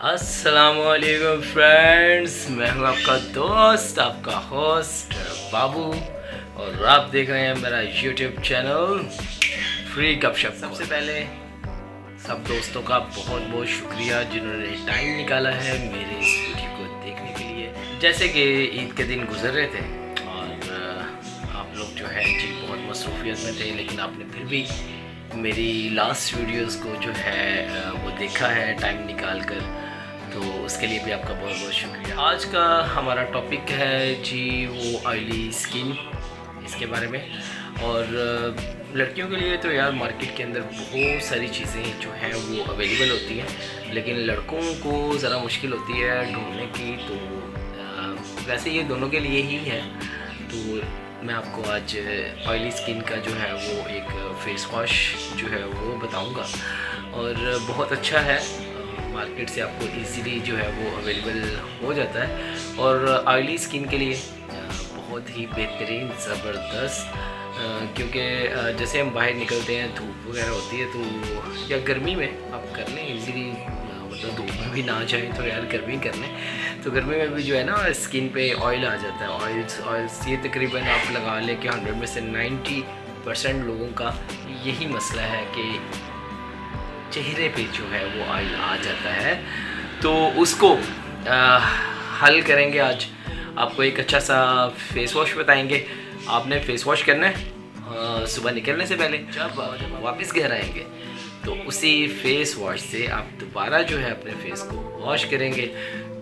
अस्सलामुअलैकुम फ्रेंड्स, मैं हूं आपका दोस्त, आपका होस्ट बाबू, और आप देख रहे हैं मेरा यूट्यूब चैनल फ्री गपशप। सबसे पहले सब दोस्तों का बहुत बहुत शुक्रिया जिन्होंने टाइम निकाला है मेरे इस वीडियो को देखने के लिए। जैसे कि ईद के दिन गुजर रहे थे और आप लोग जो है जी बहुत मसरूफियत में थे, लेकिन आपने फिर भी मेरी लास्ट वीडियोस को जो है वो देखा है टाइम निकाल कर, तो उसके लिए भी आपका बहुत बहुत शुक्रिया। आज का हमारा टॉपिक है जी वो ऑयली स्किन, इसके बारे में। और लड़कियों के लिए तो यार मार्केट के अंदर बहुत सारी चीज़ें जो हैं वो अवेलेबल होती हैं, लेकिन लड़कों को ज़रा मुश्किल होती है ढूंढने की। तो वैसे ये दोनों के लिए ही है। तो मैं आपको आज ऑयली स्किन का जो है वो एक फेस वॉश जो है वो बताऊंगा, और बहुत अच्छा है, मार्केट से आपको इजीली जो है वो अवेलेबल हो जाता है। और ऑयली स्किन के लिए बहुत ही बेहतरीन, ज़बरदस्त, क्योंकि जैसे हम बाहर निकलते हैं, धूप वगैरह होती है, तो या गर्मी में आप कर लें इजीली, मतलब धूप में भी ना जाए तो यार गर्मी कर लें, तो गर्मी में भी जो है ना स्किन पे ऑयल आ जाता है। ऑयल्स ये तकरीबन आप लगा लें कि 100 में से 90% लोगों का यही मसला है कि चेहरे पे जो है वो ऑयल आ जाता है। तो उसको हल करेंगे आज। आपको एक अच्छा सा फेस वॉश बताएंगे। आपने फेस वॉश करना है सुबह निकलने से पहले, जब वापस घर आएंगे तो उसी फेस वॉश से आप दोबारा जो है अपने फेस को वॉश करेंगे।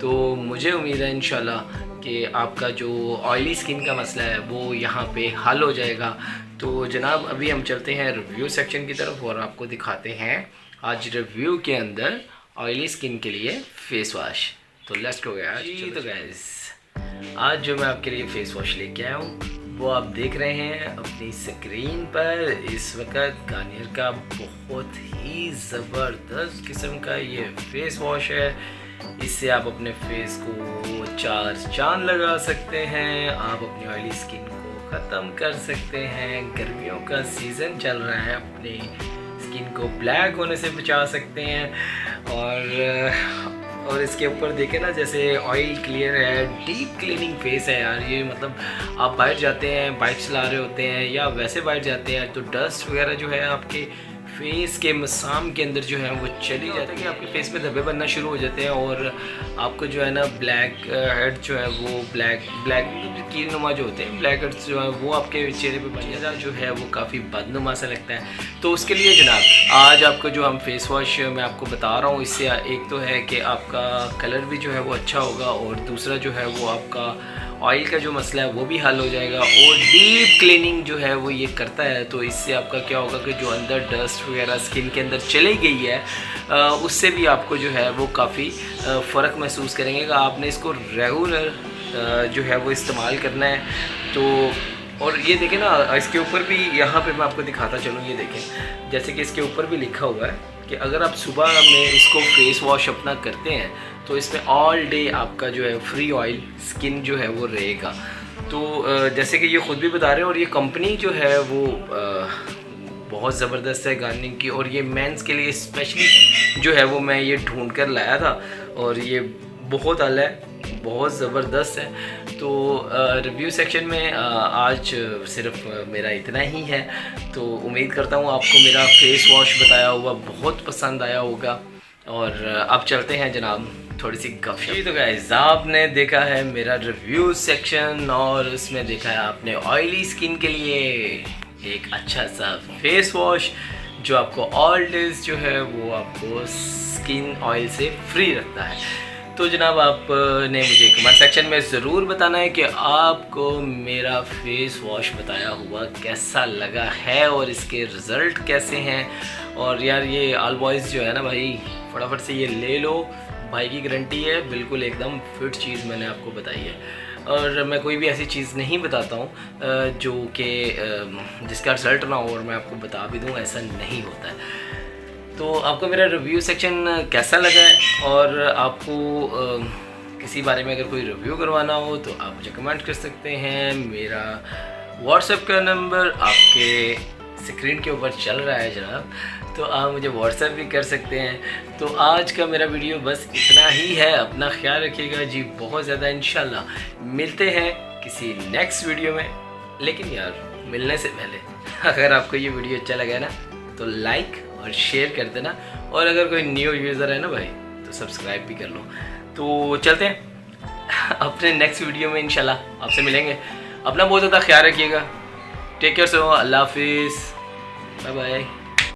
तो मुझे उम्मीद है इंशाल्लाह कि आपका जो ऑयली स्किन का मसला है वो यहाँ पे हल हो जाएगा। तो जनाब अभी हम चलते हैं रिव्यू सेक्शन की तरफ और आपको दिखाते हैं आज रिव्यू के अंदर ऑयली स्किन के लिए फेस वॉश। तो लेट्स गो जी। तो गाइस आज जो मैं आपके लिए फेस वॉश लेके आया हूँ वो आप देख रहे हैं अपनी स्क्रीन पर इस वक्त। गार्नियर का बहुत ही ज़बरदस्त किस्म का ये फेस वॉश है। इससे आप अपने फेस को 4 चांद लगा सकते हैं। आप अपनी ऑयली स्किन को ख़त्म कर सकते हैं। गर्मियों का सीज़न चल रहा है, अपनी स्किन को ब्लैक होने से बचा सकते हैं। और इसके ऊपर देखें ना, जैसे ऑयल क्लियर है, डीप क्लीनिंग फेस है यार ये। मतलब आप बाहर जाते हैं, बाइक चला रहे होते हैं या वैसे बाहर जाते हैं, तो डस्ट वगैरह जो है आपके फेस के मसाम के अंदर जो है वो चली जाती है कि आपके फेस में धब्बे बनना शुरू हो जाते हैं, और आपको जो है ना ब्लैक हेड जो है वो ब्लैक कील नुमा जो होते हैं, ब्लैक हेड्स जो है वो आपके चेहरे पे बन जाता जो है वो काफ़ी बदनुमा सा लगता है। तो उसके लिए जनाब आज आपको जो हम फेस वॉश मैं आपको बता रहा हूँ, इससे एक तो है कि आपका कलर भी जो है वो अच्छा होगा, और दूसरा जो है वो आपका ऑयल का जो मसला है वो भी हल हो जाएगा, और डीप क्लीनिंग जो है वो ये करता है। तो इससे आपका क्या होगा कि जो अंदर डस्ट वगैरह स्किन के अंदर चली गई है उससे भी आपको जो है वो काफ़ी फ़र्क महसूस करेंगे कि आपने इसको रेगुलर जो है वो इस्तेमाल करना है। तो और ये देखें ना, इसके ऊपर भी यहाँ पे मैं आपको दिखाता चलूँ, ये देखें जैसे कि इसके ऊपर भी लिखा हुआ है कि अगर आप सुबह में इसको फेस वॉश अपना करते हैं तो इसमें ऑल डे आपका जो है फ्री ऑयल स्किन जो है वो रहेगा। तो जैसे कि ये ख़ुद भी बता रहे हैं, और ये कंपनी जो है वो बहुत ज़बरदस्त है गार्नियर की, और ये मेंस के लिए स्पेशली जो है वो मैं ये ढूंढ कर लाया था, और ये बहुत आला है, बहुत ज़बरदस्त है। तो रिव्यू सेक्शन में आज सिर्फ मेरा इतना ही है। तो उम्मीद करता हूँ आपको मेरा फेस वॉश बताया हुआ बहुत पसंद आया होगा, और अब चलते हैं जनाब थोड़ी सी गपशप। तो गाइस आपने देखा है मेरा रिव्यू सेक्शन, और उसमें देखा है आपने ऑयली स्किन के लिए एक अच्छा सा फेस वॉश जो आपको ऑल डेज जो है वो आपको स्किन ऑयल से फ्री रखता है। तो जनाब आपने मुझे कमेंट सेक्शन में ज़रूर बताना है कि आपको मेरा फेस वॉश बताया हुआ कैसा लगा है और इसके रिज़ल्ट कैसे हैं। और यार ये ऑल बॉयज़ जो है ना भाई, फटाफट से ये ले लो, भाई की गारंटी है, बिल्कुल एकदम फिट चीज़ मैंने आपको बताई है। और मैं कोई भी ऐसी चीज़ नहीं बताता हूँ जो कि जिसका रिज़ल्ट ना हो और मैं आपको बता भी दूँ, ऐसा नहीं होता है। तो आपको मेरा रिव्यू सेक्शन कैसा लगा है, और आपको किसी बारे में अगर कोई रिव्यू करवाना हो तो आप मुझे कमेंट कर सकते हैं। मेरा व्हाट्सएप का नंबर आपके स्क्रीन के ऊपर चल रहा है जनाब, तो आप मुझे व्हाट्सएप भी कर सकते हैं। तो आज का मेरा वीडियो बस इतना ही है। अपना ख्याल रखिएगा जी बहुत ज़्यादा। इंशाल्लाह मिलते हैं किसी नेक्स्ट वीडियो में। लेकिन यार मिलने से पहले अगर आपको ये वीडियो अच्छा लगा ना तो लाइक और शेयर कर देना, और अगर कोई न्यू यूज़र है ना भाई तो सब्सक्राइब भी कर लो। तो चलते हैं अपने नेक्स्ट वीडियो में, इंशाल्लाह आपसे मिलेंगे। अपना बहुत ज़्यादा ख्याल रखिएगा। Take care. सो अल्लाह हाफिज़, बाय बाय।